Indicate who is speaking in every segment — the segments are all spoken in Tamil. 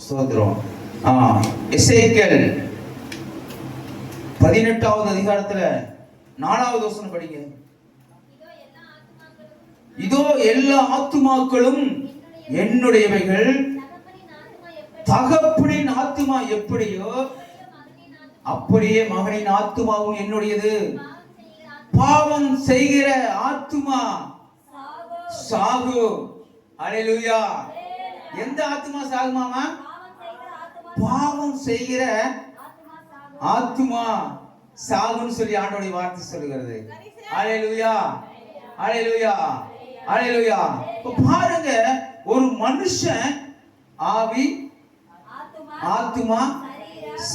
Speaker 1: ஸ்தோத்திரம். எசேக்கியேல் 18வது அதிகாரத்துல 4வது வசனம் படிங்க. இதோ எல்லா ஆத்துமாக்களும் என்னுடையவைகள், தகப்பனின் ஆத்துமா எப்படியோ அப்படியே மகனின் ஆத்துமாவும் என்னுடையது. பாவம் செய்கிற ஆத்துமா சாகும். அல்லேலூயா. எந்த ஆத்துமா சாகுமாமா? பாவம் செய்கிற ஆத்துமா சாகுன்னு சொல்லி ஆண்டவருடைய வார்த்தை சொல்லுகிறது. அல்லேலூயா, அல்லேலூயா, அல்லேலூயா. பாருங்க, ஒரு மனுஷன் ஆவி, ஆத்துமா,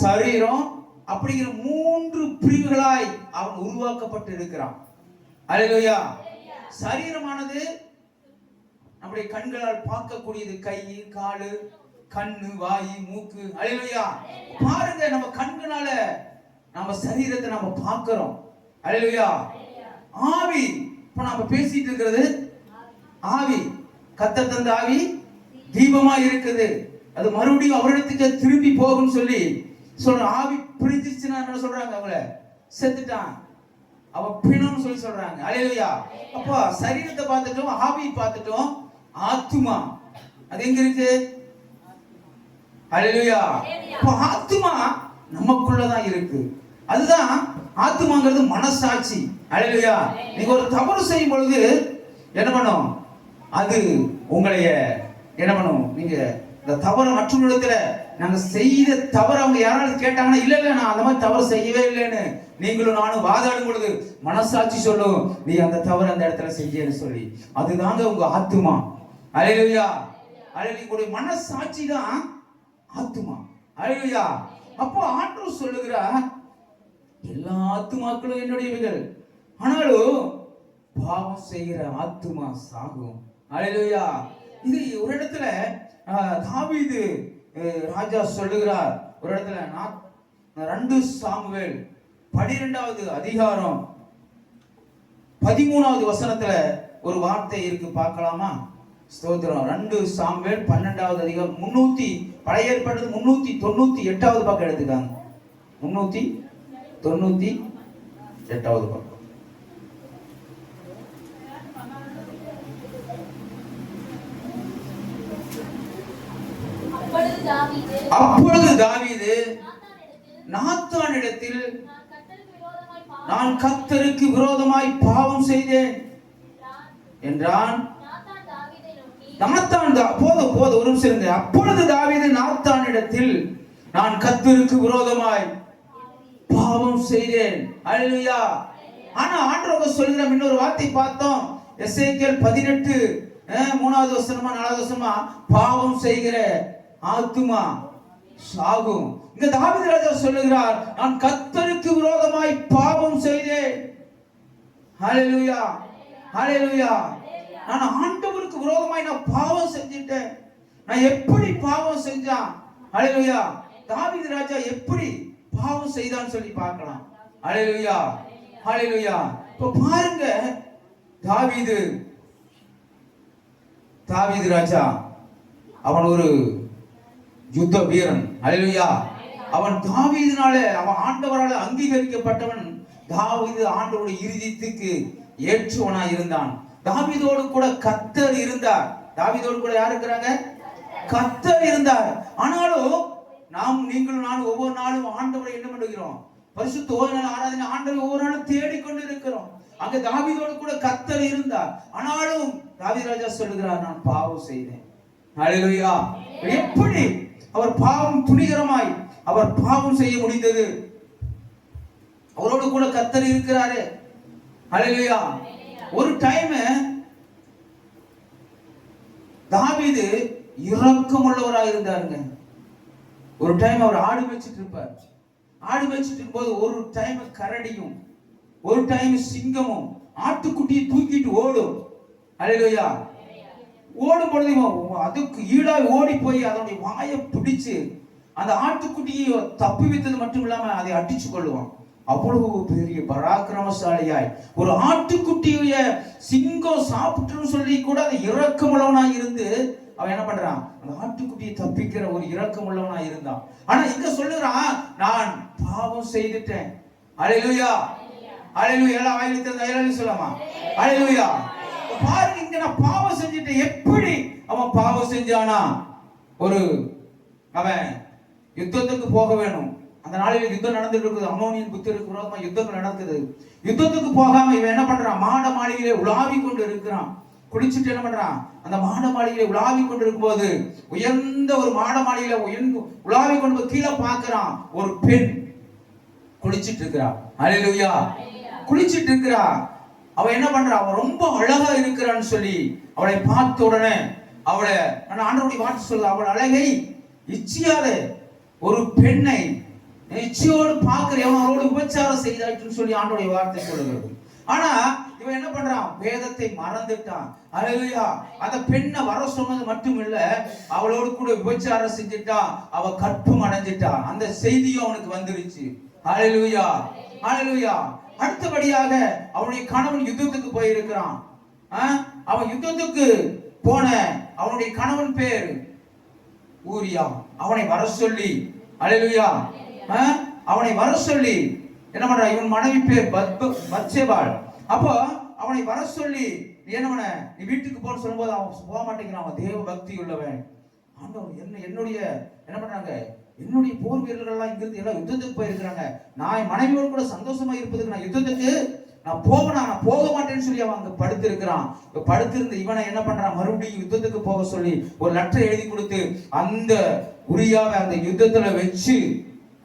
Speaker 1: சரீரம் அப்படிங்கிற 3 பிரிவுகளாய் அவன் உருவாக்கப்பட்டு இருக்கிறான். அல்லேலூயா. சரீரமானது நம்முடைய கண்களால் பார்க்கக்கூடியது, கை, காலு, கண்ணு, வாய், மூக்கு. அல்லேலூயா. பாருங்க, நம்ம கண்களால நம்ம சரீரத்தை நம்ம பார்க்கிறோம். அல்லேலூயா. ஆவி, இப்ப நாம பேசிட்டு இருக்கிறது ஆவி. கர்த்தர் தந்த ஆவி தீபமா இருக்குது. அது மறுபடியும் அவரிடத்துக்கு திரும்பி போகும்னு சொல்லி சொல்ற. ஆவி பிரிஞ்சிச்சுன்னா என்ன சொல்றாங்க? அவங்கள செத்துட்டான், அவ பிணம்னு சொல்லி சொல்றாங்க. அல்லேலூயா. அப்போ சரீரத்தை பார்த்துட்டோம், ஆவி பார்த்துட்டோம், ஆத்துமா அது எங்க இருக்கு? அல்லேலூயா. அப்போ ஆத்துமா நமக்குள்ளதான் இருக்கு. அதுதான் ஆத்துமாங்கிறது மனசாட்சி. அல்லேலூயா. நீங்க ஒரு தவறு செய்யும் பொழுது என்ன பண்ணும்? அது உங்களைய என்ன பண்ணும்? நீங்க இந்த தவறு மற்றவர்களிடத்துல நாங்க செய்த தவறு அவங்க யாராவது கேட்டாங்கன்னா, இல்ல இல்ல நான் அந்த மாதிரி தவறு செய்யவே இல்லைன்னு நீங்களும் நானும் வாதாடும் பொழுது மனசாட்சி சொல்லும், நீ அந்த தவறு அந்த இடத்துல செஞ்சேன்னு சொல்லி. அதுதாங்க உங்க ஆத்துமா. அல்லேலூயா. அல்லேலூயா. மனசாட்சி தான் ஆத்துமா. அல்லேலூயா. அப்போ ஆண்டவர் சொல்லுகிறார், எல்லா ஆத்துமாக்களும் என்னுடையவைகள், ஆனாலும் பாவம் செய்கிற ஆத்துமா சாகும். அல்லேலூயா. இது ஒரு இடத்துல தாவீது ராஜா சொல்லுகிறார். ஒரு இடத்துல 2 சாமுவேல் 12வது அதிகாரம் 13வது வசனத்துல ஒரு வார்த்தை இருக்கு, பார்க்கலாமா? ஸ்தோத்திரம். 2 சாமுவேல் 12வது அதிகாரம் 300 பழைய ஏற்பாடு 398வது பக்கம் எடுத்துக்காங்க. 398வது பக்கம். அப்பொழுது தாவீது நாத்தானிடத்தில், நான் கர்த்தருக்கு விரோதமாய் பாவம் செய்தேன் என்றான். நாத்தான் போதும் ஒரு நிமிஷம் இருங்க. அப்பொழுது தாவீது நாத்தானிடத்தில், நான் கர்த்தருக்கு விரோதமாய் பாவம் செய்தேன். அல்லேலூயா. ஆனா ஆண்டவர் சொல்கிற இன்னொரு வார்த்தை பார்த்தோம். எசேக்கியேல் 18 3வது வசனமா 4வது வசனமா, பாவம் செய்கிற ஆத்துமா சாகும். இங்க தாவீது ராஜா சொல்லுகிறார், நான் கர்த்தருக்கு விரோதமாய் பாவம் செய்தேன். ஹல்லேலூயா, ஹல்லேலூயா. நான் ஆண்டவருக்கு விரோதமாய் நான் பாவம் செஞ்சிட்டேன். நான் எப்படி பாவம் செஞ்சான்? ஹல்லேலூயா. தாவீது ராஜா எப்படி பாவம் செய்தான்னு சொல்லி பார்க்கலாம். ஹல்லேலூயா, ஹல்லேலூயா. இப்ப பாருங்க, தாவீது ராஜா அவன் ஒரு யுத்த வீரன். அல்லேலூயா. அவன் தாவீதினாலே, அவன் ஆண்டவரால் அங்கீகரிக்கப்பட்டவன். தாவீது ஆண்டவருடைய இருதயத்துக்கு ஏற்றுவனா இருந்தான். தாவீதோடு கூட கர்த்தர் இருந்தார். தாவீதோடு கூட யார் இருக்கிறாங்க? கர்த்தர் இருந்தார். ஆனாலும் நீங்களும் நானும் ஒவ்வொரு நாளும் ஆண்டவரை என்ன பண்ணுகிறோம்? பரிசுத்த ஓய்வு நாள் ஆராதனை ஆண்டவரை ஒவ்வொரு நாளும் தேடிக்கொண்டு இருக்கிறோம். அங்க தாவீதோடு கூட கர்த்தர் இருந்தார். ஆனாலும் தாவீது ராஜா சொல்லுகிறார், நான் பாவம் செய்தேன். அல்லேலூயா. எப்படி அவர் பாவம் துணிகரமாய் அவர் பாவம் செய்ய முடிந்தது? அவரோடு கூட கர்த்தர் இருக்கிறாரு. அல்லேலூயா. ஒரு டைம் தாவீது இரக்கம் உள்ளவராக இருந்தாருங்க. ஒரு டைம் அவர் ஆடு மேய்ச்சிட்டு இருப்பார். ஆடு மேய்ச்சிட்டு இருக்கும்போது ஒரு டைம் கரடியும் ஒரு டைம் சிங்கமும் ஆட்டுக்குட்டியை தூக்கிட்டு ஓடும். அல்லேலூயா. ஓடும் பொழுது அதுக்கு ஈடாக ஓடி போய் அதனுடைய வாயை பிடிச்சு அந்த ஆட்டுக்குட்டியை தப்பி வைத்தது மட்டும் இல்லாம அதை அடிச்சு கொள்ளுவான். அவ்வளவு பெரிய பராக்கிரமசாலியாய் ஒரு ஆட்டுக்குட்டிய சிங்கம் சாப்பிட்டுன்னு சொல்லி கூட அதை இரக்கமுள்ளவனாய் இருந்து அவன் என்ன பண்றான், அந்த ஆட்டுக்குட்டியை தப்பிக்கிற ஒரு இரக்கம் உள்ளவனா இருந்தான். ஆனா இங்க சொல்லுறான், நான் பாவம் செய்துட்டேன். அல்லேலூயா, அல்லேலூயா. எல்லாம் வாயில திறந்து அல்லேலூயா சொல்லாமா? அல்லேலூயா. பாருங்க, இங்க நான் பாவம் செஞ்சுட்டேன். எப்படி அவன் பாவம் செஞ்சானா? அவன் யுத்தத்துக்கு போக வேணும். அந்த நாளில் யுத்தம் நடந்துட்டு இருக்குது. அம்மோனியன் புத்திரருக்கு விரோதமா யுத்தங்கள் நடக்குது. யுத்தத்துக்கு போகாம இவன் என்ன பண்றான், மாட மாளிகையிலே உலாவி கொண்டு இருக்கிறான். குளிச்சுட்டு என்ன பண்றான், அந்த மாட மாளிகையில உலாவி கொண்டு இருக்கும்போது, உயர்ந்த ஒரு மாட மாளிகையில உலாவி கொண்டு கீழே பார்க்கிறான், ஒரு பெண் குளிச்சுட்டு இருக்கிறா. அல்லேலூயா. குளிச்சுட்டு இருக்கிறா. அவ என்ன பண்றா, அவ ரொம்ப அழகா இருக்கிறான்னு சொல்லி அவளை பார்த்த உடனே அவளை, ஆண்டவருடைய வார்த்தை சொல்ல, அவள் அழகை இச்சியாத ஒரு பெண்ணை இச்சையோடு பார்க்கிறேன், அவளோடு உபச்சாரம் செய்தாயிட்டுன்னு சொல்லி ஆண்டவருடைய வார்த்தை சொல்லுகிறது. ஆனா இவன் என்ன பண்றான், வேதத்தை மறந்துட்டான். அல்லேலூயா. அந்த பெண்ணை வர சொன்னது மட்டும் இல்ல, அவளோடு கூட விபச்சாரம் செஞ்சுட்டான். அவ கற்பம் அடைஞ்சிட்டா. அந்த செய்தியும் அவனுக்கு வந்துருச்சு. அல்லேலூயா, அல்லேலூயா. அடுத்தபடியாக அவனுடைய கணவன் யுத்தத்துக்கு போயிருக்கிறான். அவன் யுத்தத்துக்கு போன அவனுடைய கணவன் பேர் ஊரியா. அவனை வர சொல்லி, அல்லேலூயா, அவனை வர சொல்லி என்ன பண்ற, இவன் மனைவி பேர் பத்சேபாள். அப்போ அவனை வர சொல்லி என்ன பண்ண, நீ வீட்டுக்கு போன்னு சொல்லும்போது அவன் போக மாட்டேங்கிறான். அவன் தேவ பக்தி உள்ளவன். ஆண்டவர் என்னுடைய என்ன பண்றாங்க, என்னுடைய போர் வீரர்கள் எல்லாம் இங்கிருந்து எல்லாம் யுத்தத்துக்கு போயிருக்கிறாங்க. நான் என் மனைவியோடு கூட சந்தோஷமா இருப்பதுக்கு நான் யுத்தத்துக்கு நான் போக மாட்டேன்னு சொல்லி அவன் அங்க படுத்திருக்கிறான். படுத்திருந்த இவனை என்ன பண்றான், மறுபடியும் யுத்தத்துக்கு போக சொல்லி ஒரு லெட்டர் எழுதி கொடுத்து அந்த உரியாவை அந்த யுத்தத்துல வச்சு,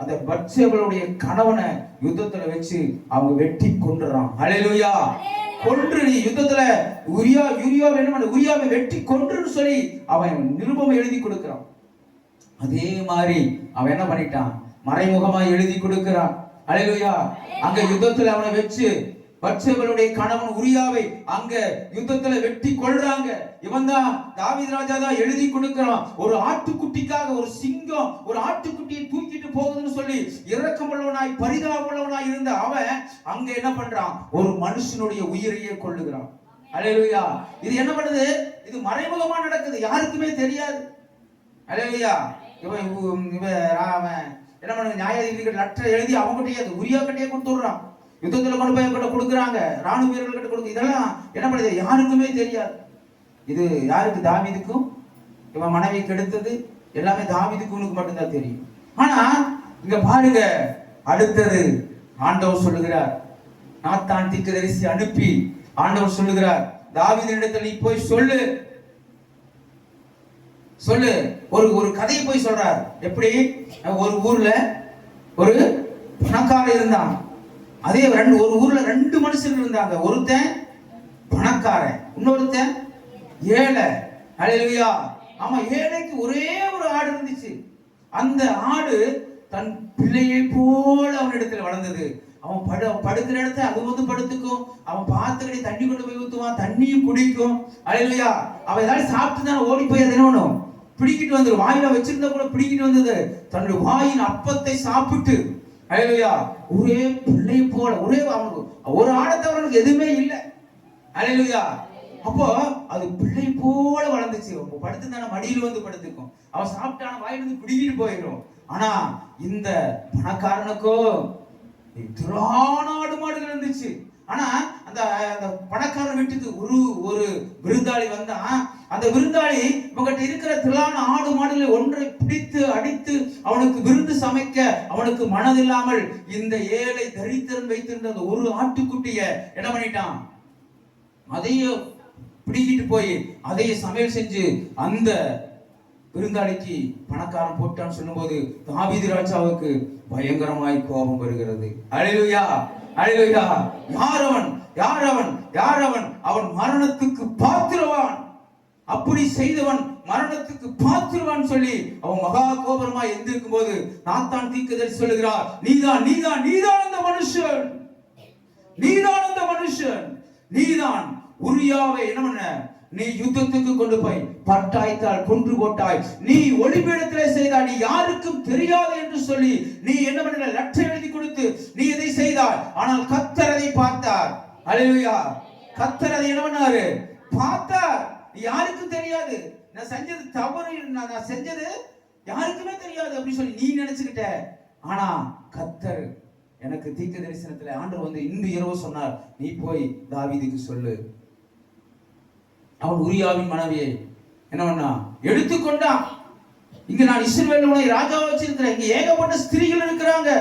Speaker 1: அந்த பத்சேபாளுடைய கணவனை யுத்தத்துல வச்சு அவங்க வெட்டி கொன்றுறான். அல்லேலூயா. கொன்று நீ யுத்தத்துல உரியாவை வெட்டி கொன்றுன்னு சொல்லி அவன் நிருபம் எழுதி கொடுக்கிறான். அதே மாதிரி அவன் என்ன பண்ணிட்டான், மறைமுகமா எழுதி கொடுக்கிறான். அல்லேலூயா. அங்க யுத்தத்துல அவனை வச்சு பத்சேபாளுடைய கணவன் உரியாவை அங்க யுத்தத்துல வெட்டி கொள்றாங்க. இவன் தான் தாவீது ராஜா தான் எழுதி கொடுக்கிறான். ஒரு ஆட்டுக்குட்டிக்காக ஒரு சிங்கம் ஒரு ஆட்டுக்குட்டியை தூக்கிட்டு போகுதுன்னு சொல்லி இரக்கமுள்ளவனாய் பரிதாபமுள்ளவனாய் இருந்த அவன் அங்க என்ன பண்றான், ஒரு மனுஷனுடைய உயிரையே கொள்ளுகிறான். அல்லேலூயா. இது என்ன பண்ணுது, இது மறைமுகமா நடக்குது, யாருக்குமே தெரியாது. அல்லேலூயா. இவன் என்ன பண்ணுங்க, நியாயாதிபதிகள் லெட்டர் எழுதி அவங்ககிட்டயே உரியா கிட்டே கொடுத்துடுறான். யுத்தத்துல கொண்டு போய் கிட்ட கொடுக்குறாங்க, ராணுவ வீரர்கள் கிட்ட கொடுக்கு. இதெல்லாம் என்ன பண்ணுது, யாருக்குமே தெரியாது. இது யாருக்கு, தாவீதுக்கும் இவன் மனைவிக்கு எடுத்தது எல்லாமே தாவீதுக்கு மட்டும்தான் தெரியும். ஆனா இங்க பாருங்க, அடுத்தது ஆண்டவர் சொல்லுகிறார், நாத்தான் தீர்க்கதரிசி அனுப்பி ஆண்டவர் சொல்லுகிறார், தாவீதினிடத்தில் நீ போய் சொல்லு ஒரு கதையை போய் சொல்றார். எப்படி, ஒரு ஊர்ல ஒரு பணக்காரர் இருந்தான். அதே ஒரு ஊர்ல ரெண்டு மனுஷர்கள் இருந்தாங்க. ஒருத்தன் பணக்காரன், இன்னொருத்தன் ஏழை. அல்லேலூயா. ஆமா, ஏழைக்கு ஒரே ஒரு ஆடு இருந்துச்சு. அந்த ஆடு தன் பிள்ளையை போல அவனிடத்தில் வளர்ந்தது. அவன் படுக்கிற இடத்த அது படுத்துக்கும். அவன் பார்த்துக்கிட்டே தண்ணி கொண்டு போய் ஊத்துவான், தண்ணியும் குடிக்கும். அல்லேலூயா. அவன் ஏதாவது சாப்பிட்டு தானே ஓடி போய் அது என்ன பண்ணும், பிடிக்கிட்டு வந்துடும். வாயில வச்சிருந்தா கூட பிடிக்கிட்டு வந்தது. தன்னுடைய வாயின் அப்பத்தை சாப்பிட்டு, அல்லேலூயா, ஒரே பிள்ளை போல அவனுக்கு ஒரு ஆடத்தவனுக்கு எதுவுமே இல்லை. அல்லேலூயா. அப்போ அது பிள்ளை போல வளர்ந்துச்சு. படுத்துதான மடியில் வந்து படுத்துக்கும். அவன் சாப்பிட்டான வாயிலிருந்து பிடிக்கிட்டு போயிடும். ஆனா இந்த பணக்காரனுக்கோ திரளான ஆடு மாடுகள் இருந்துச்சு. ஆனா அந்த பணக்காரன் வீட்டுக்கு ஒரு விருந்தாளி வந்தா, அந்த விருந்தாளி இவங்கிட்ட இருக்கிற திரளான ஆடு மாடுகளை ஒன்றை பிடித்து அடித்து அவனுக்கு விருந்து சமைக்க அவனுக்கு மனதில்லாமல் இந்த ஏழை தரித்திரன் வைத்திருந்த அந்த ஒரு ஆட்டுக்குட்டிய என்ன பண்ணிட்டான், அதையே பிடிக்கிட்டு போய் அதையே சமையல் செஞ்சு அந்த விருந்தாளிக்கு பணக்காரன் போட்டான்னு சொல்லும்போது தாவீது ராஜாவுக்கு பயங்கரமாய் கோபம் வருகிறது. அல்லேலூயா, அல்லேலூயா. யார் அவன்? அவன் மரணத்துக்கு பாத்திரவான். அப்படி செய்தவன் மரணத்துக்கு பாத்திரவான் சொல்லி அவன் மகா கோபரமாய் எந்திருக்கும் போது நாத்தான் தீர்க்கதரிசி சொல்லுகிறார், நீதான் அந்த மனுஷன். நீதான் உரியாவை என்ன பண்ண, நீ யுத்தத்துக்கு கொண்டு போய் பட்டாய்த்தால் கொன்று போட்டாய். நீ ஒளிபீடத்திலே செய்தாய், நீ யாருக்கும் தெரியாது என்று சொல்லி நீ என்ன பண்ண, லெட்டர் எழுதி கொடுத்து நீ இதை செய்தாய். ஆனால் கர்த்தர் அதை பார்த்தார். அல்லேலூயா. கர்த்தர் அதை என்ன பண்ணாரு, பார்த்தார். யாருக்கும் தெரியாது, நான் செஞ்சது தவறு, நான் செஞ்சது யாருக்குமே தெரியாது அப்படின்னு சொல்லி நீ நினைச்சுக்கிட்ட. ஆனா கர்த்தர் எனக்கு தீர்க்க தரிசனத்துல ஆண்டவர் வந்து இன்று இரவு சொன்னார், நீ போய் தாவீதுக்கு சொல்லு. அவன் உரியாவின் மனைவியை என்ன பண்ணா, எடுத்துக்கொண்டான். இங்க நான் இஸ்ரவேல் உன்னை ராஜாவா வச்சிருக்கிறேன், இங்க ஏகப்பட்ட ஸ்திரீகள் இருக்கிறாங்க,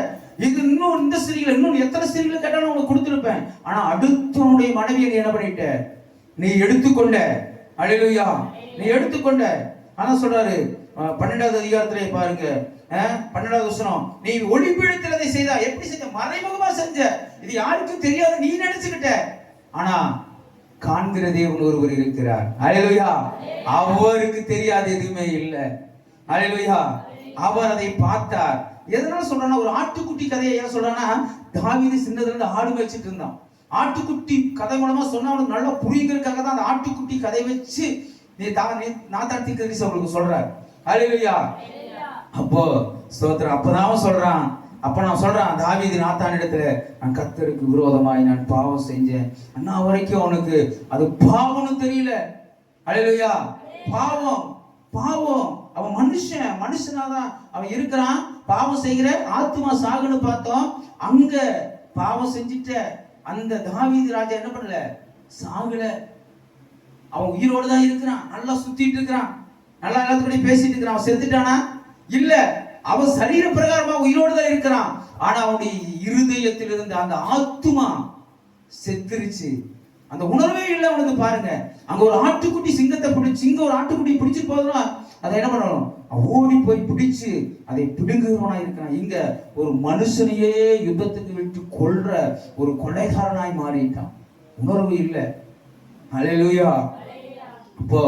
Speaker 1: இது இன்னும் இந்த ஸ்திரீகள் இன்னும் எத்தனை ஸ்திரீகள் கேட்டாலும் உனக்கு கொடுத்திருப்பேன். ஆனா அடுத்தவனுடைய மனைவியை நீ என்ன பண்ணிட்ட, நீ எடுத்துக்கொண்ட. அல்லேலூயா, நீ எடுத்துக்கொண்ட. ஆனா சொல்றாரு 12வது அதிகாரத்திலே பாருங்க, 12வது வசனம், நீ ஒளிபீடத்தில் அதை செய்தா. எப்படி செஞ்ச? மறைமுகமா செஞ்ச, இது யாருக்கும் தெரியாது நீ நினைச்சுக்கிட்ட. ஆனா காண்கிற தேவன் ஒருவர் இருக்கிறார். அல்லேலூயா, அவருக்கு தெரியாது எதுவுமே இல்லை. அல்லேலூயா, அவர் அதை பார்த்தார். எதனால சொல்றானா, ஒரு ஆட்டுக்குட்டி கதையை ஏன் சொல்றானா, தாவீது சின்னதுல இருந்து ஆடு மேய்ச்சிட்டு இருந்தான். ஆட்டுக்குட்டி கதை மூலமா சொன்னா அவனுக்கு நல்லா புரியுங்கிறதுக்காக தான் அந்த ஆட்டுக்குட்டி கதை வச்சு நாத்தான் தீர்க்கதரிசி அவங்களுக்கு சொல்றார். அல்லேலூயா. அப்போ ஸ்தோத்திரம். அப்பதான் அவன் சொல்றான், நான் சொல்றான் தாவீது நாத்தான் இடத்துல, நான் கர்த்தருக்கு விரோதமாய் நான் பாவம் செஞ்சேன். அண்ணா வரைக்கும் அவனுக்கு அது பாவம்னு தெரியல. அல்லேலூயா, பாவம் பாவம். அவன் மனுஷனாதான் அவன் இருக்கிறான். பாவம் செய்கிற ஆத்துமா சாகுன்னு பார்த்தோம். அங்க பாவம் செஞ்சிட்ட அந்த தாவீது ராஜா என்ன பண்ணல, சாகல. அவன் உயிரோடு தான் இருக்கிறான், நல்லா சுத்திட்டு இருக்கிறான், நல்லா எல்லாத்துக்கூட பேசிட்டு இருக்கிறான். அவன் செத்துட்டானா? இல்ல, அவன் சரீர பிரகாரமா உயிரோடு தான் இருக்கிறான். ஆனா அவனுடைய இருதயத்தில் இருந்த அந்த ஆத்துமா செத்துருச்சு. அந்த உணர்வே இல்லை அவனுக்கு. பாருங்க, அங்க ஒரு ஆட்டுக்குட்டி சிங்கத்தை பிடிச்சு, இங்க ஒரு ஆட்டுக்குட்டி பிடிச்சு போதுனா அதை என்ன பண்ணணும், ஓடி போய் பிடிச்சு அதை பிடுங்குறவனா இருக்கிறான். இங்க ஒரு மனுஷனையே யுத்தத்துக்கு விட்டு கொல்ற ஒரு கொலைகாரனாய் மாறிட்டான். உணர்வு இல்லை. அல்லேலூயா. இப்போ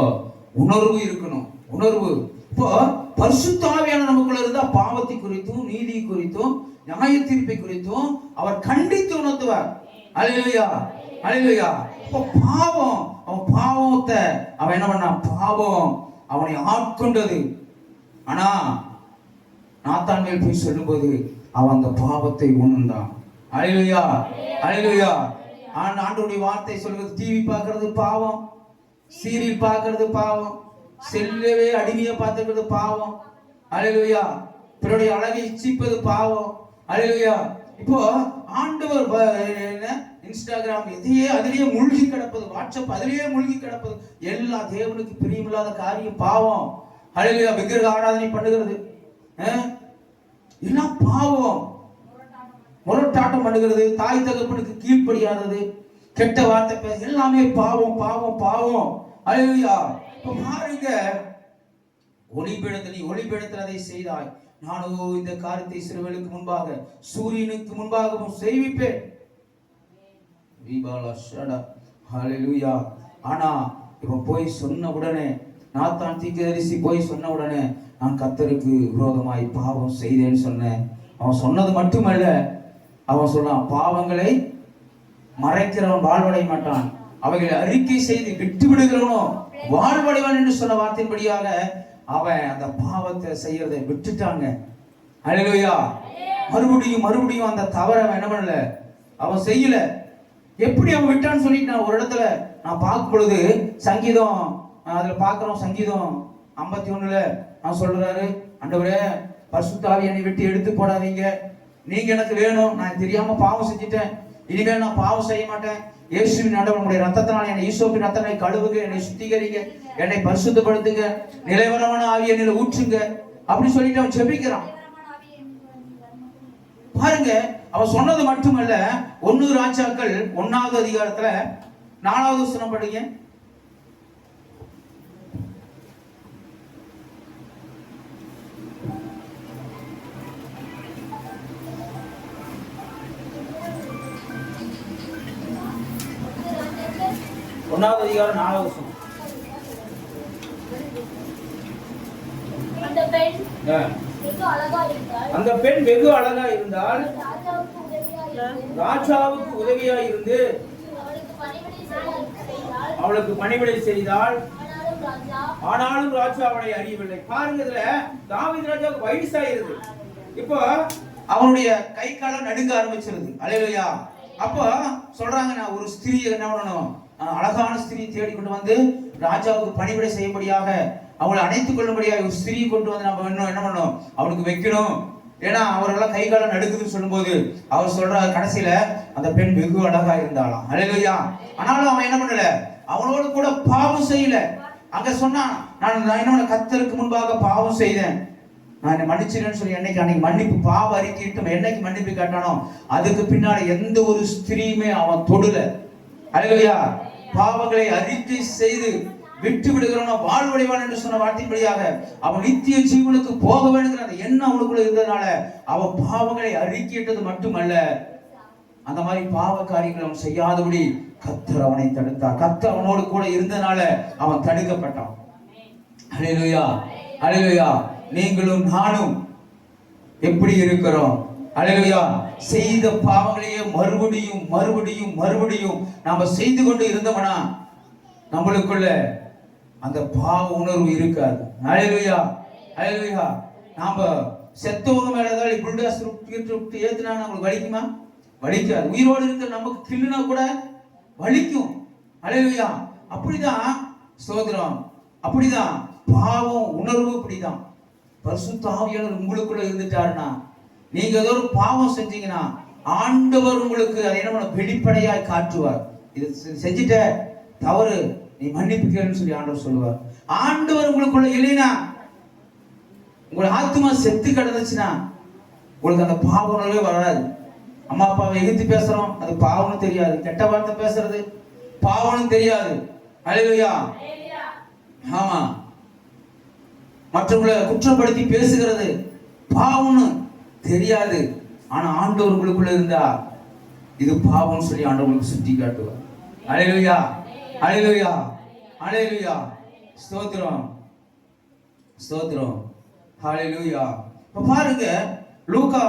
Speaker 1: உணர்வு இருக்கணும். உணர்வு. இப்போ பரிசுத்த ஆவியான நமக்குள்ள இருந்தா பாவத்தை குறித்தும் நீதி குறித்தும் நியாய தீர்ப்பை குறித்தும் அவர் கண்டித்து உணர்த்துவார். அல்லேலூயா, அல்லேலூயா. இப்போ பாவம், அவன் பாவத்தை அவன் என்ன பண்ணான், பாவம் அவனை ஆட்கொண்டது. ஆனா நாத்தான் மேல் போய் சொல்லும்போது அவன் அந்த பாவத்தை உணர்ந்தான். அல்லேலூயா, அல்லேலூயா. ஆண்டவருடைய வார்த்தை சொல்றது, டிவி பார்க்கிறது பாவம், சீரியல் பார்க்கிறது பாவம், செல்லவே அடிமையா பார்த்துக்கிறது பாவம். அல்லேலூயா. பிறருடைய அழகை இச்சிப்பது பாவம். அல்லேலூயா. இப்போ ஆண்டவர் இன்ஸ்டாகிராம் எதையே அதிலேயே மூழ்கி கிடப்பது, வாட்ஸ்அப் அதிலேயே மூழ்கி கிடப்பது, எல்லா தேவனுக்கு பிரியமில்லாத காரியம் பாவம். அல்லேலூயா. விக்கிரக ஆராதனை பண்ணுகிறது எல்லாம் பாவம். முரட்டாட்டம் பண்ணுகிறது, தாய் தகப்பனுக்கு கீழ்ப்படியாதது, கெட்ட வார்த்தை பேச, எல்லாமே பாவம் பாவம் பாவம். அல்லேலூயா. பாருங்க, ஒளிபீடத்தில் அதை செய்தாய், நானோ இந்த காரியத்தை சிறுவர்களுக்கு முன்பாக சூரியனுக்கு முன்பாகவும் செய்விப்பேன். ஹல்லேலூயா. ஆனா இவன் போய் சொன்ன உடனே, நாத்தான் தீர்க்கதரிசி போய் சொன்ன உடனே, நான் கர்த்தருக்கு விரோதமாய் பாவம் செய்தேன்னு சொன்னேன். அவன் சொன்னது மட்டுமல்ல, அவன் சொன்னான், பாவங்களை மறைக்கிறவன் வாழ்வடைய மாட்டான், அவைகளை அறிக்கை செய்து விட்டு விடுகிறவனோ வாழ்வடைவான் என்று சொன்ன வார்த்தையின்படியாக அவன் அந்த பாவத்தை செய்யறதை விட்டுட்டாங்க. அல்லேலூயா. மறுபடியும் அந்த தவறை அவன் என்ன பண்ணல, அவன் செய்யல. எப்படி அவன் விட்டான்னு சொல்லிட்டு நான் ஒரு இடத்துல நான் பார்க்கும் பொழுது, சங்கீதம் அதுல பார்க்கிறோம், சங்கீதம் 51ல நான் சொல்றாரு, ஆண்டவரே பரிசுத்த ஆவியை என்னை விட்டு எடுத்து போடாதீங்க, நீங்க எனக்கு வேணும், நான் தெரியாம பாவம் செஞ்சுட்டேன், இனிமேல் நான் பாவம் செய்ய மாட்டேன், இயேசுவின் ஆண்டவருடைய ரத்தத்தினால் என்னை, ஈசோப்பின் ரத்தத்தை கழுவுங்க, என்னை சுத்திகரிங்க, என்னை பரிசுத்தப்படுத்துங்க, நிலைவரமான ஆவியை என்னில ஊற்றுங்க அப்படி சொல்லிட்டு அவன் ஜெபிக்கிறான். பாருங்க, அவன் சொன்னது மட்டுமல்ல, 1 ராஜாக்கள் 1வது அதிகாரத்துல 4வது வசனம் படிங்க. ஒன்னாவது அதிகாரம் 4வது வசனம். அந்த பெண் வெகு அழகா இருந்தால் ராஜாவுக்கு உதவியா இருந்து அவளுக்கு பணிவிடை செய்தால், ஆனாலும் ராஜா அவளை அறியவில்லை. பாருங்க, இதுல தாவீது ராஜாவுக்கு வயசாயிருது. இப்போ அவனுடைய கை காலம் நடுங்க ஆரம்பிச்சிருது. அல்லேலூயா. அப்போ சொல்றாங்க, நான் ஒரு ஸ்திரீயை என்ன பண்ணணும், அழகான ஸ்திரீ தேடி கொண்டு வந்து ராஜாவுக்கு பணிவிடை செய்யும்படியாக அவளை அணைத்துக் கொள்ளும்படியாக ஒரு ஸ்திரீ கொண்டு வந்து நம்ம இன்னும் என்ன பண்ணணும், அவனுக்கு வைக்கணும். ஏன்னா அவரெல்லாம் கை காலம் நடுக்குதுன்னு சொல்லும்போது அவர் சொல்றாரு கடைசியில அந்த பெண் வெகு அழகா இருந்தாளாம். அல்லேலூயா. ஆனாலும் அவன் என்ன பண்ணல, அவனோடு கூட பாவம் செய்யல. அங்க சொன்னான், நான் என்ன கர்த்தருக்கு முன்பாக பாவம் செய்தேன், நான் என்ன மன்னிச்சிருன்னு சொல்லி அன்னைக்கு மன்னிப்பு பாவ அறிக்கையிட்டு என்னைக்கு மன்னிப்பு கேட்டானோ அதுக்கு பின்னால எந்த ஒரு ஸ்திரீயுமே அவன் தொடல. அல்லேலூயா. பாவங்களை அறிக்கை செய்து விட்டு விடுகிறவன் வாழ்வடைவான் என்று சொன்ன வார்த்தையின்படியாக அவன் நித்திய ஜீவனுக்கு போக வேண்டுங்கிற அந்த எண்ணம் அவனுக்குள்ள இருந்ததுனால அவன் பாவங்களை அறிக்கையிட்டது மட்டுமல்ல, அந்த மாதிரி பாவ காரியங்களை அவன் செய்யாதபடி கர்த்தர் அவனை தடுத்தார். கர்த்தர் அவனோடு கூட இருந்தனால அவன் தடுக்கப்பட்டான். அல்லேலூயா. அல்லேலூயா. நீங்களும் நானும் எப்படி இருக்கிறோம்? அல்லேலூயா. செய்த பாவங்களையே மறுபடியும் மறுபடியும் மறுபடியும் நாம செய்து கொண்டு இருந்தோம்னா நம்மளுக்குள்ள அந்த பாவ உணர்வு இருக்காது. அல்லேலூயா. அல்லேலூயா. நாம செத்தவங்க மேலதான் புல்டாஸ் ஏத்துனா நம்மளுக்கு வலிக்குமா? வலிக்காது. உயிரோடு இருக்க நமக்கு கிள்ளுனா கூட வலிக்கும். அல்லேலூயா. அப்படிதான் ஸ்தோத்திரம். அப்படிதான் பாவம் உணர்வு. அப்படிதான் பரிசுத்த ஆவியானவர் உங்களுக்குள்ள இருந்துட்டாருன்னா, நீங்க ஏதோ ஒரு பாவம் செஞ்சீங்கன்னா ஆண்டவர் உங்களுக்கு அதை என்ன பண்ண வெளிப்படையாய் காட்டுவார். இது செஞ்சிட்ட தவறு, நீ மன்னிப்பு கேளுன்னு சொல்லி ஆண்டவர் சொல்லுவார். ஆண்டவர் உங்களுக்குள்ள இல்லைனா, உங்களை ஆத்மா செத்து கிடந்துச்சுன்னா உங்களுக்கு அந்த பாவ உணர்வே வராது. அம்மா அப்பாவை எதிர்த்து பேசுறோம், அது பாவம்னு தெரியாது. கெட்ட வார்த்தை பேசுறது பாவம்னு தெரியாது. அல்லேலூயா. ஆமா. மற்றவங்களை குற்றப்படுத்தி பேசுகிறது பாவம்னு தெரியாது. ஆனா ஆண்டவர் உங்களுக்குள்ள இருந்தா இது பாவம்னு சொல்லி ஆண்டவருக்கு சுட்டி காட்டுவார். அல்லேலூயா. அல்லேலூயா. அல்லேலூயா. ஸ்தோத்திரம். ஸ்தோத்திரம். ஹல்லேலூயா. இப்ப பாருங்க, லூக்கா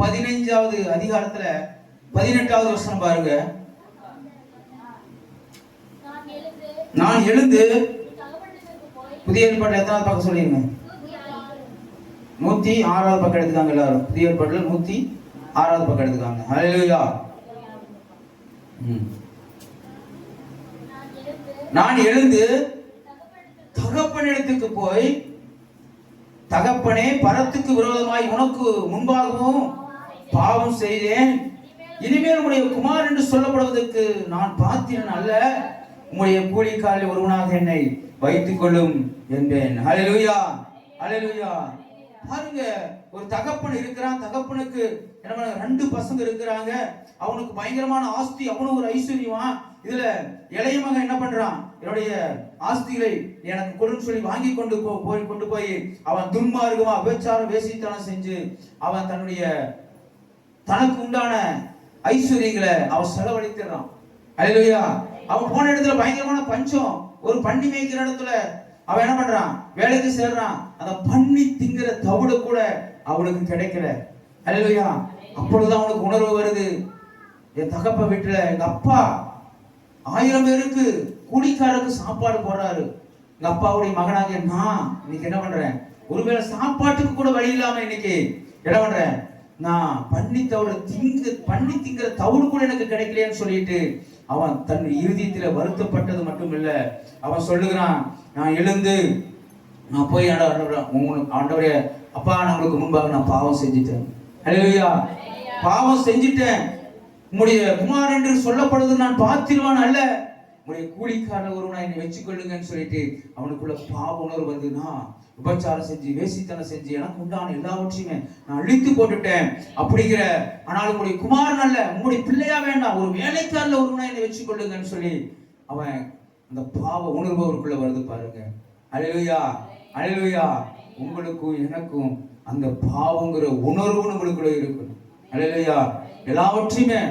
Speaker 1: 15வது அதிகாரத்துல 18வது வசனம் பாருங்க. நான் எழுந்து, புதிய ஏற்பாடுல எத்தனாவது பக்கம் சொல்லிருங்க? 106வது பக்கம் எடுத்துக்காங்க எல்லாரும். புதிய ஏற்பாடுல 106வது பக்கம் எடுத்துக்காங்க. ஹல்லேலூயா. நான் எழுந்து தகப்பனிடத்துக்கு போய், தகப்பனே, பரத்துக்கு விரோதமாய் உனக்கு முன்பாகவும் பாவம் செய்தேன், இனிமேல் உம்முடைய குமார் என்று சொல்லப்படுவதற்கு நான் பாத்திரன் அல்ல, உம்முடைய கூலிக்காரில் ஒருவனாக என்னை வைத்துக் கொள்ளும் என்பேன். ஹல்லேலூயா. ஹல்லேலூயா. பாருங்க, ஒரு தகப்பன் இருக்கிறான். தகப்பனுக்கு என்ன 2 பசங்க இருக்கிறாங்க. அவனுக்கு பயங்கரமான ஆஸ்தி, அவனும் ஒரு ஐஸ்வர்யமா. இதுல இளைய மகன் என்ன பண்றான், என்னுடைய ஆஸ்திகளை எனக்கு கொடுன்னு சொல்லி வாங்கி கொண்டு போய் அவன் துன்மார்க்கமா விபச்சாரம் வேசித்தனம் செஞ்சு அவன் தனக்கு உண்டான ஐஸ்வர்யங்களை அவன் செலவழிக்கிறான். அல்லேலூயா. அவன் போன இடத்துல பயங்கரமான பஞ்சம். ஒரு பண்ணி மேய்க்கிற இடத்துல அவன் என்ன பண்றான், வேலைக்கு சேர்றான். அந்த பண்ணி திங்கிற தவிடு கூட அவனுக்கு கிடைக்கல. அல்லேலூயா. அப்பொழுதுதான் அவனுக்கு உணர்வு வருது, என் தகப்ப வீட்டுல எங்க அப்பா 1000 பேருக்கு கூலிக்காரருக்கு சாப்பாடு போடுறாரு. எங்க அப்பாவுடைய மகனாகிய நான் இன்னைக்கு என்ன பண்றேன், ஒருவேளை சாப்பாட்டுக்கு கூட வழி இல்லாம இன்னைக்கு என்ன பண்றேன், நான் பண்ணி திங்கிற தவிடு கூட எனக்கு கிடைக்கலையேன்னு சொல்லிட்டு அவன் தன் இருதயத்துல வருத்தப்பட்டது மட்டும் இல்ல, அவன் சொல்லுகிறான், நான் எழுந்து நான் போய் ஆண்டவரே, அப்பா, நம்மளுக்கு முன்பாக நான் பாவம் செஞ்சிட்டேன். அல்லேலூயா. பாவம் செஞ்சிட்டேன், உம்முடைய குமார் என்று சொல்லப்படுவது நான் பாத்திரவான் அல்ல, உம்முடைய கூலிக்காரர் ஒருவனை என்னை வச்சுக்கொள்ளுங்கன்னு சொல்லிட்டு அவனுக்குள்ள பாவ உணர்வு வந்து, நான் விபச்சாரம் செஞ்சு வேசித்தனம் செஞ்சு எனக்கு உண்டான எல்லாவற்றையுமே நான் அழித்து போட்டுட்டேன் அப்படிங்கிற, ஆனால் உங்களுடைய குமாரன் அல்ல, உங்களுடைய பிள்ளையா வேண்டாம், ஒரு வேலைக்காரல ஒருவனை என்னை வச்சுக்கொள்ளுங்கன்னு சொல்லி அவன் அந்த பாவ உணர்வு அவருக்குள்ள வருது பாருங்க. அல்லேலூயா. அல்லேலூயா. உங்களுக்கும் எனக்கும் அந்த பாவங்கிற உணர்வு உங்களுக்குள்ள இருக்கணும். அல்லேலூயா. எல்லாவற்றையுமே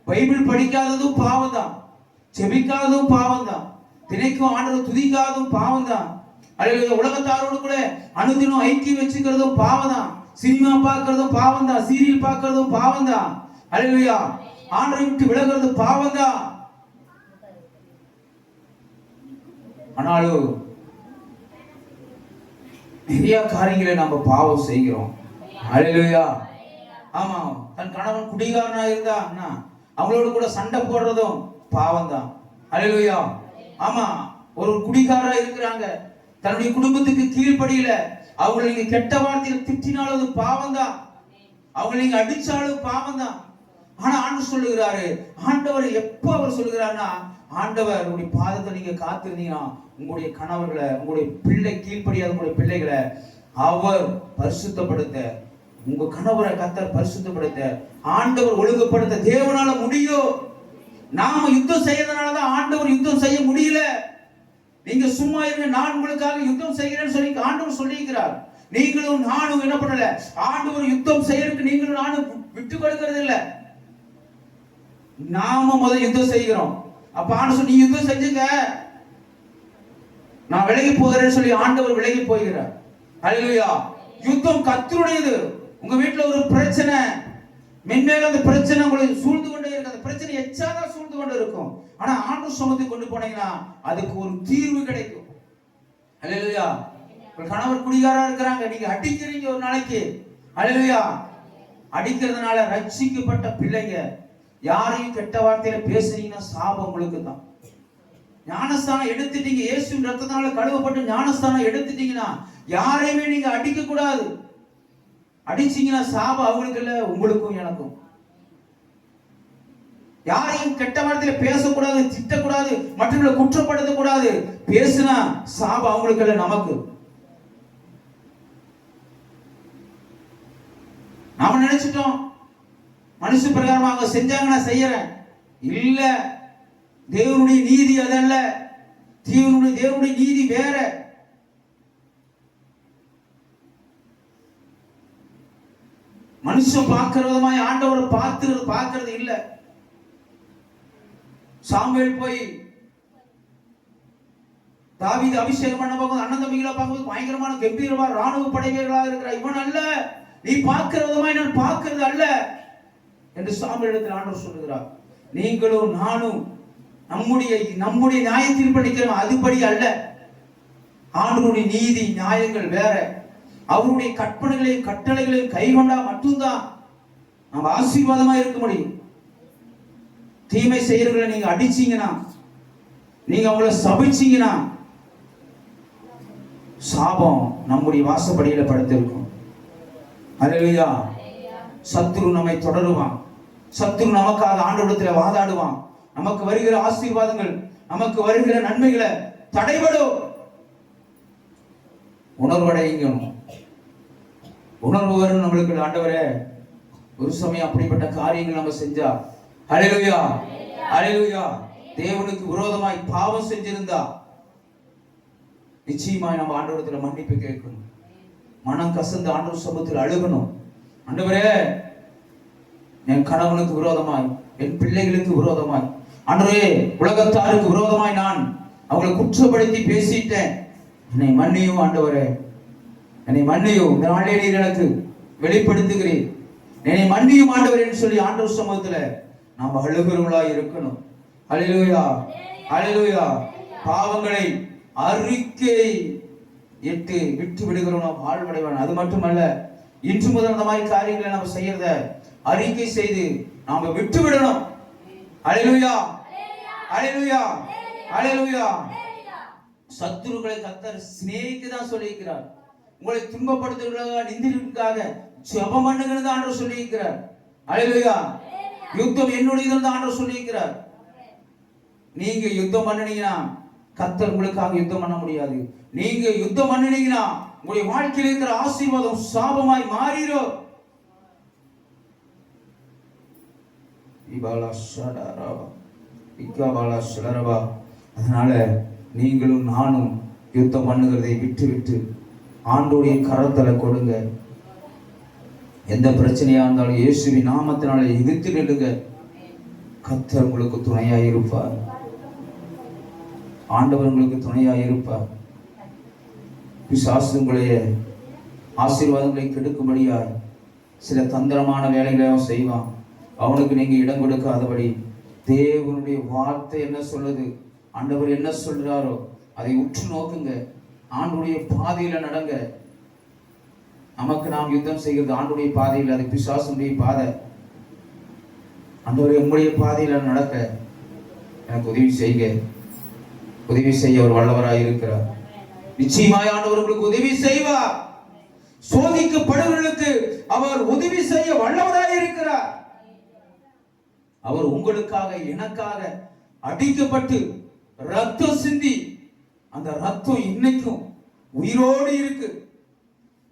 Speaker 1: பைபிள் படிக்காததும் பாவம் தான், செபிக்காததும் பாவம் தான், தினைக்கும் ஆண்டவர் துதிக்காததும் பாவம் தான். அல்லேலூயா. உலகத்தாரோடு கூட அனுதினம் ஐக்கியம் வச்சுக்கிறதும் பாவம் தான், சினிமா பார்க்கறதும் பாவம் தான், சீரியல் பார்க்கறதும் பாவம் தான். அல்லேலூயா. ஆண்டவரை விட்டு விலகிறது பாவம் தான். ஆனாலும் நிறைய காரியங்களை நம்ம பாவம் செய்கிறோம். அல்லேலூயா. ஆமா. தன் கணவன் குடிகாரனா இருந்தா அவங்களோட கூட சண்டை போடுறதும் பாவம் தான். அல்லேலூயா. ஆமா, ஒரு குடிகாரா இருக்கிறாங்க, தன்னுடைய குடும்பத்துக்கு கீழ்ப்படியில, அவங்களை நீங்க கெட்ட வார்த்தையில் திட்டினாலும் அது பாவம் தான், அவங்களை நீங்க அடிச்சாலும் பாவம் தான். ஆனா ஆண்டவர் சொல்லுகிறாரு, ஆண்டவர் எப்ப அவர் சொல்லுகிறாருன்னா, ஆண்டவர் உங்களுடைய பாதத்தை நீங்க காத்திருந்தீங்கன்னா உங்களுடைய கணவர்களை, உங்களுடைய பிள்ளை கீழ்ப்படியாத உங்களுடைய பிள்ளைகளை அவர் பரிசுத்தப்படுத்த, உங்க கணவரை கர்த்தர் பரிசுத்தப்படுத்த, ஆண்டவர் ஒழுங்குபடுத்த தேவனால முடியும். நாம யுத்தம் செய்யறதுனாலதான் ஆண்டவர் யுத்தம் செய்ய முடியல. நீங்க சும்மா இருங்க, நான் உங்களுக்காக யுத்தம் செய்கிறேன்னு சொல்லி ஆண்டவர் சொல்லியிருக்கிறார். நீங்களும் நானும் என்ன பண்ணல, ஆண்டவர் யுத்தம் செய்யறதுக்கு நீங்களும் நானும் விட்டு கொடுக்கிறது இல்ல. நாம முதல் யுத்தம் செய்கிறோம். அப்ப ஆண்டவர் சொல்லி, நீ யுத்தம் செஞ்சுங்க, நான் விலகி போகிறேன்னு சொல்லி ஆண்டவர் விலகி போகிறார். அல்லேலூயா. யுத்தம் கர்த்தருடையது. உங்க வீட்டுல ஒரு பிரச்சனை, மென்மேலும் அந்த பிரச்சனை உங்களை சூழ்ந்து கொண்டே இருக்கு, அந்த பிரச்சனை எச்சாதான் சூழ்ந்து கொண்டு இருக்கும். ஆனா ஆண்டவர் சமூகத்துக்கு கொண்டு போனீங்கன்னா அதுக்கு ஒரு தீர்வு கிடைக்கும். அல்லேலூயா. ஒரு கணவர் குடிகாரா இருக்கிறாங்க, நீங்க அடிக்கிறீங்க ஒரு நாளைக்கு. அல்லேலூயா. அடிக்கிறதுனால ரட்சிக்கப்பட்ட பிள்ளைங்க யாரையும் கெட்ட வார்த்தையில பேசுறீங்கன்னா சாபம் உங்களுக்கு தான். ஞானஸ்தானம் எடுத்துட்டீங்க, இயேசுவின் ரத்தத்தினால கழுவப்பட்டு ஞானஸ்தானம் எடுத்துட்டீங்கன்னா யாரையுமே நீங்க அடிக்க கூடாது. அடிச்சீங்கன்னா சாபம் அவங்களுக்கு இல்ல, உங்களுக்கும் எனக்கும். யாரையும் கெட்ட வார்த்தையில பேசக்கூடாது, திட்டக்கூடாது, மற்றவர்களை குற்றப்படுத்தக்கூடாது. பேசுனா சாபம் அவங்களுக்கு இல்ல, நமக்கு. நாம நினைச்சிட்டோம் மனுஷ பிரகாரம் அவங்க செஞ்சாங்க நான் செய்யறேன். இல்ல, தேவனுடைய நீதி அதல்ல. தேவனுடைய நீதி வேற. மனுஷன் பார்க்கிற விதமாய் ஆண்டவரை பார்க்கிறது இல்ல. சாமுவேல் போய் தாவீது அபிஷேகம் பண்ண போகும்போது அண்ணன் தம்பிகளை பார்க்கும்போது பயங்கரமான கம்பீரமா ராணுவ படை வீரர்களாக இருக்கிற இவன் அல்ல, நீ பார்க்கிற விதமாய் நான் பார்க்கிறது அல்ல என்று சாமுவேலிடத்தில் ஆண்டவர் சொல்லுகிறார். நீங்களும் நானும் நம்முடைய நியாயத்தில் படிக்கிறோம், அதுபடி அல்ல. ஆண்டவருடைய நீதி நியாயங்கள் வேற. அவருடைய கற்பனைகளையும் கட்டளைகளையும் கைகொண்டா மட்டும்தான் நம்ம ஆசீர்வாதமா இருக்க முடியும். தீமை செய்யறவர்களை நீங்க அடிச்சீங்கன்னா, நீங்க அவங்கள சபிச்சீங்கன்னா சாபம் நம்முடைய வாசப்படியில படுத்திருக்கும். அல்லேலூயா. சத்துரு நம்மை தொடருவான், சத்துரு நமக்காக ஆண்டவரிடத்தில் வாதாடுவான். நமக்கு வருகிற ஆசீர்வாதங்கள், நமக்கு வருகிற நன்மைகளை தடைபடும். உணர்வடையுங்க, உணர்வு வரும் நம்மளுக்கு. ஆண்டவரே, ஒரு சமயம் அப்படிப்பட்ட காரியங்கள் நம்ம செஞ்சா, அல்லேலூயா அல்லேலூயா, தேவனுக்கு விரோதமாய் பாவம் செஞ்சிருந்தா நிச்சயமாய் நம்ம ஆண்டவரிடத்துல மன்னிப்பு கேட்கணும். மனம் கசந்து ஆண்டவர் சமூகத்தில் அழுகணும். ஆண்டவரே, என் கணவனுக்கு விரோதமாய், என் பிள்ளைகளுக்கு விரோதமாய், ஆண்டவரே உலகத்தாருக்கு விரோதமாய் நான் அவங்களை குற்றப்படுத்தி பேசிட்டேன், என்னை மன்னியும் ஆண்டவரே, என்னை மன்னியும். இந்த நாளே நீர் எனக்கு வெளிப்படுத்துகிறேன், என்னை மன்னியும் ஆண்டவரே என்று சொல்லி ஆண்டவர் சமூகத்துல நாம் அழுகிறவர்களாய் இருக்கணும். அல்லேலூயா அல்லேலூயா. பாவங்களை அறிக்கை இட்டு விட்டு விடுகிறோம், நாம் வாழ்வடைவான். அது மட்டுமல்ல, இன்று முதல் அந்த மாதிரி காரியங்களை நம்ம செய்யறத அறிக்கை செய்து நாம விட்டு விடணும். அல்லேலூயா அல்லேலூயா அல்லேலூயா. சத்துருக்களை கர்த்தர் சிநேகிக்க தான் சொல்லியிருக்கிறார். உங்களை துன்பப்படுத்துவதற்காக, நிந்திக்கிறதுக்காக ஜெபம் பண்ணுங்கன்னு தான் ஆண்டவர் சொல்லியிருக்கிறார். அல்லேலூயா. யுத்தம் என்னுடையது தான் ஆண்டவர் சொல்லியிருக்கிறார். நீங்க யுத்தம் பண்ணினீங்கன்னா கர்த்தர் உங்களுக்காக யுத்தம் பண்ண முடியாது. நீங்க யுத்தம் பண்ணினீங்கன்னா உங்களுடைய வாழ்க்கையில் இருக்கிற ஆசீர்வாதம் சாபமாய் மாறிடும். அதனால நீங்களும் நானும் யுத்தம் பண்ணுகிறதை விட்டு விட்டு ஆண்டோடைய கரத்தல கொடுங்க. எந்த பிரச்சனையா இருந்தாலும் இயேசுவின் நாமத்தினால எதிர்த்து நில்லுங்க. கர்த்தர் உங்களுக்கு துணையாய் இருப்பார். ஆண்டவர் உங்களுக்கு துணையாய் இருப்பார். பிசாசு உங்களுடைய ஆசீர்வாதங்களை கெடுக்கும்படியாய் சில தந்திரமான வேலைகளை அவன் செய்வான். அவனுக்கு நீங்க இடம் கொடுக்காதபடி தேவனுடைய வார்த்தை என்ன சொல்லுது, ஆண்டவர் என்ன சொல்றாரோ அதை உற்று நோக்குங்க. ஆண்டுடைய பாதையில நடங்க. நமக்கு நாம் யுத்தம் செய்கிறது ஆண்டுடைய பாதையில், அது பிசாசுடைய பாதை. ஆண்டவரே, உங்களுடைய பாதையில நடக்க எனக்கு உதவி செய்ய ஒரு வல்லவராய் இருக்கிறார். நிச்சயமாய் ஆண்டவர்களுக்கு உதவி செய்வார். சோதிக்கப்படுவர்களுக்கு அவர் உதவி செய்ய வல்லவராய் இருக்கிறார். அவர் உங்களுக்காக எனக்காக அடிக்கப்பட்டு ரத்தம் சிந்தி, அந்த ரத்தம் இன்னைக்கும் உயிரோடு இருக்கு.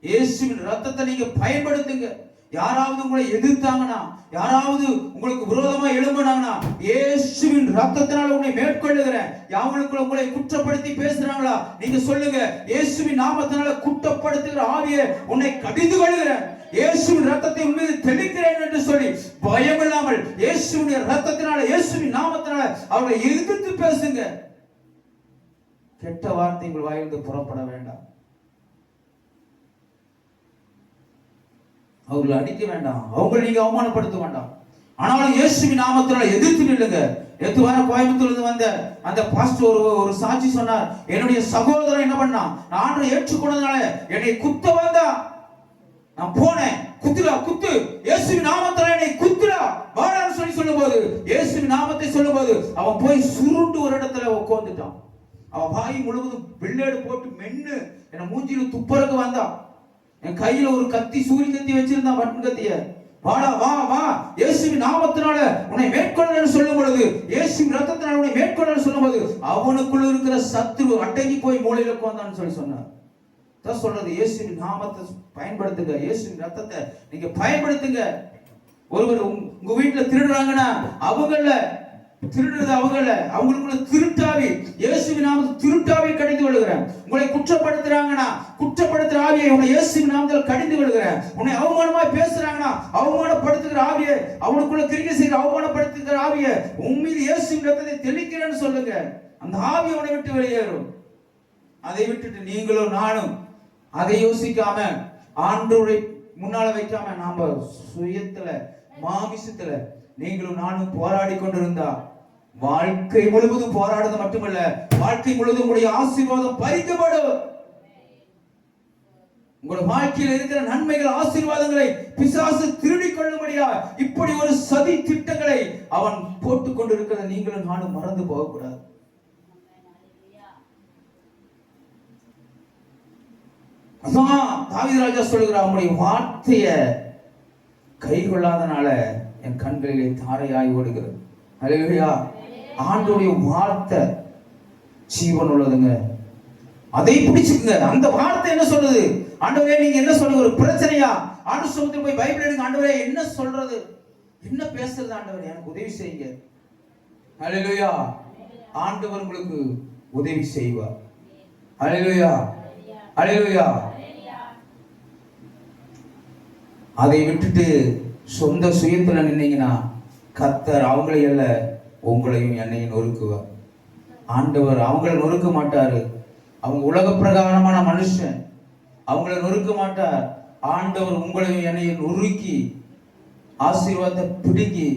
Speaker 1: இயேசுவின் ரத்தத்தை நீங்க பயன்படுத்துங்க. யாராவது உங்களை எதிர்த்தாங்கன்னா, யாராவது உங்களுக்கு விரோதமா எழும்பினாங்கன்னா, இயேசுவின் ரத்தத்தினால உன்னை மேற்கொள்ளுகிறேன். யாவனுக்குள்ள உங்களை குற்றப்படுத்தி பேசுறாங்களா, நீங்க சொல்லுங்க, இயேசுவின் நாமத்தினால குற்றப்படுத்துகிற ஆவியை உன்னை கடிந்து கொள்கிறேன், இயேசுவின் ரத்தத்தை உன் மீது தெளிக்கிறேன் என்று சொல்லி பயமில்லாமல் இயேசுவின் ரத்தத்தினால, இயேசுவின் நாமத்தினால அவர்களை எதிர்த்து பேசுங்க. கெட்ட வார்த்தை உங்கள் வாயிலிருந்து புறப்பட வேண்டாம். அவர்களை அடிக்க வேண்டாம், அவங்களை நீங்க அவமானப்படுத்த வேண்டாம். ஆனாலும் இயேசுவின் நாமத்தினால எதிர்த்து நில்லுங்க. எதுவான கோயம்புத்தூர்ல வந்த அந்த பாஸ்டர் ஒரு சாட்சி சொன்னார். என்னுடைய சகோதரன் என்ன பண்ணா, நான் ஏற்றுக்கொண்டதுனால என்னை குத்த வந்தா, நான் போனேன், குத்துடா குத்து, இயேசுவின் நாமத்தினால என்னை குத்துடா வாடான்னு சொல்லி சொல்லும்போது, இயேசுவின் நாமத்தை சொல்லும்போது அவன் போய் சுருண்டு ஒரு இடத்துல உட்கார்ந்துட்டான். அவன் வாய் முழுவதும் பிள்ளேடு போட்டு மென்னு என்ன மூஞ்சில துப்பறக்கு வந்தான். என் கையில ஒரு கத்தி, சூரிய கத்தி வச்சிருந்தான், பட்டன் கத்திய. வாடா வா வா, இயேசுவின் நாமத்தினால உன்னை மேற்கொள்ளன்னு சொல்லும் பொழுது, இயேசுவின் ரத்தத்தினால உன்னை மேற்கொள்ளன்னு சொல்லும் போது, அவனுக்குள்ள இருக்கிற சத்துரு அடங்கி போய் மூலையில உட்கார்ந்தான்னு சொல்லி சொன்னார். தான் சொல்றது, இயேசுவின் நாமத்தை பயன்படுத்துங்க, இயேசுவின் ரத்தத்தை நீங்க பயன்படுத்துங்க. ஒருவர் உங்க வீட்டுல திருடுறாங்கன்னா அவங்கள திருடுறது அவங்கள, அவங்களுக்குள்ள திருட்டாவி, இயேசுவின் நாமத்தில் திருட்டாவி கடிந்து கொள்கிறேன். உங்களை குற்றப்படுத்துறாங்கன்னா குற்றப்படுத்துற ஆவியை உங்களை இயேசுவின் நாமத்தில் கடிந்து கொள்கிறேன். உன்னை அவமானமாய் பேசுறாங்கன்னா அவமானப்படுத்துகிற ஆவியை, அவனுக்குள்ள கிரிக்கை செய்கிற அவமானப்படுத்துகிற ஆவியை உன் மீது இயேசுவின் ரத்தத்தை தெளிக்கிறேன்னு சொல்லுங்க. அந்த ஆவி அவனை விட்டு வெளியேறும். அதை விட்டுட்டு நீங்களும் நானும் அதை யோசிக்காம, ஆண்டவரை முன்னால வைக்காம, நாம சுயத்துல மாமிசத்துல நீங்களும் நானும் போராடி கொண்டிருந்தா, வாழ்க்கை முழுவதும் போராடுறது மட்டுமல்ல, வாழ்க்கை முழுவதும் உங்களுடைய ஆசீர்வாதம் பறிக்கப்படும். உங்களுடைய வாழ்க்கையில் இருக்கிற நன்மைகள், ஆசீர்வாதங்களை பிசாசு திருடிக் கொள்ளும்படியா இப்படி ஒரு சதி திட்டங்களை அவன் போட்டுக் கொண்டிருக்கிறத நீங்களும் நானும் மறந்து போகக்கூடாது. அதான் தாவீது ராஜா சொல்லுகிறார், உங்களுடைய வார்த்தைய கை கொள்ளாதனால என் கண்களிலே தாரையாய் ஓடுகிறது. அல்லேலூயா. ஆண்டவருடைய வார்த்தை ஜீவன் உள்ளதுங்க, அதை பிடிச்சுக்குங்க. அந்த வார்த்தை என்ன சொல்றது? ஆண்டவரே நீங்க என்ன சொல்லுங்க, ஒரு பிரச்சனையா, ஆண்டு சமூகத்தில் போய் பைபிள் எடுங்க, ஆண்டவரே என்ன சொல்றது, என்ன பேசுறது, ஆண்டவரே எனக்கு உதவி செய்யுங்க. அல்லேலூயா. ஆண்டவர் உங்களுக்கு உதவி செய்வார். அல்லேலூயா, அல்லேலூயா. அதை விட்டுட்டு சொந்த சுயத்துல நின்னீங்கன்னா கர்த்தர் அவங்களை அல்ல உங்களையும் என்னையும் நொறுக்குவார். ஆண்டவர் அவங்களை நொறுக்க மாட்டாரு. அவங்க உலக பிரகாரமான மனுஷன், அவங்களை நொறுக்க மாட்டார். ஆண்டவர் உங்களையும் என்னையும் நொறுக்கி ஆசீர்வாதத்தை பிடுங்கி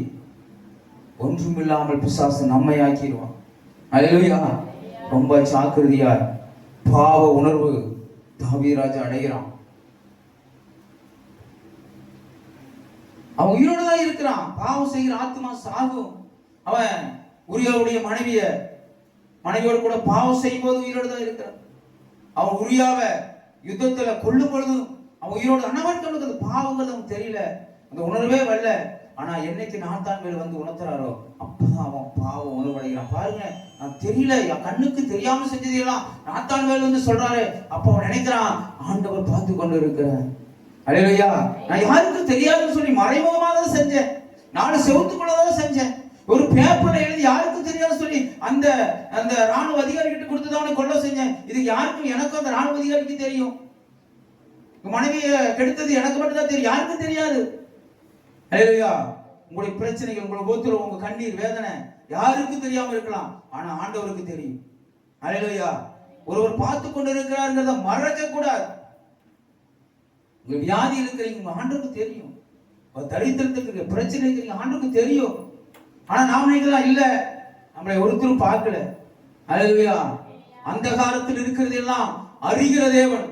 Speaker 1: ஒன்றுமில்லாமல் பிசாசு நம்மை ஆக்கிடுவான். அல்லேலூயா. ரொம்ப ஜாக்கிரதையா பாவ உணர்வு தாவீது ராஜா அடைகிறான். அவன் உயிரோடு தான் இருக்கிறான். பாவம் செய்கிற ஆத்மா சாகும். அவன் உரியாவுடைய மனைவியோடு கூட பாவம் செய்யும் போது உயிரோடு தான் இருக்கிறான். அவன் உரியாவை யுத்தத்துல கொல்லும் பொழுதும் அவன் உயிரோடு, அண்ணவனுக்கு அந்த பாவங்கிறது அவன் தெரியல, அந்த உணர்வே வரல. ஆனா என்னைக்கு நாத்தான் மேல் வந்து உணர்த்துறாரோ அப்பதான் அவன் பாவம் உணர்வடைகிறான். பாருங்க, நான் தெரியல, என் கண்ணுக்கு தெரியாம செஞ்சதெல்லாம் நாத்தான் மேல் வந்து சொல்றாரு. அப்ப அவன் நினைக்கிறான், ஆண்டவர் பார்த்து கொண்டு இருக்கிறேன். அல்லேலூயா. நான் யாருக்கும் தெரியாதுன்னு சொல்லி மறைமுகமாக தான் செஞ்சேன், 4 செவத்துக்குள்ளதான் செஞ்சேன், ஒரு பேப்பர்ல எழுதி யாருக்கும் தெரியாது சொல்லி அந்த அந்த ராணுவ அதிகாரி கிட்ட கொடுத்துதான் அவனை கொல்ல செஞ்சேன். இது யாருக்கும், எனக்கும் அந்த ராணுவ அதிகாரிக்கு தெரியும். மனைவியை கெடுத்தது எனக்கு மட்டும் தான் தெரியும், யாருக்கும் தெரியாது. அல்லேலூயா. உங்களுடைய பிரச்சனைகள், உங்களுடைய போத்துல உங்க கண்ணீர் வேதனை யாருக்கும் தெரியாம இருக்கலாம், ஆனா ஆண்டவருக்கு தெரியும். அல்லேலூயா. ஒருவர் பார்த்து கொண்டு இருக்கிறார்ங்கிறத மறக்க கூடாது. உங்க வியாதி இருக்கிறீங்க, உங்க ஆண்டவருக்கு தெரியும். தரித்திரத்துக்கு பிரச்சனை இருக்கிறீங்க, ஆண்டவருக்கு தெரியும். ஆனா நாம நினைக்கலாம், இல்ல நம்மளை ஒருத்தரும் பார்க்கல. அல்லேலூயா. அந்த காலத்தில் இருக்கிறது எல்லாம் அறிகிற தேவன்,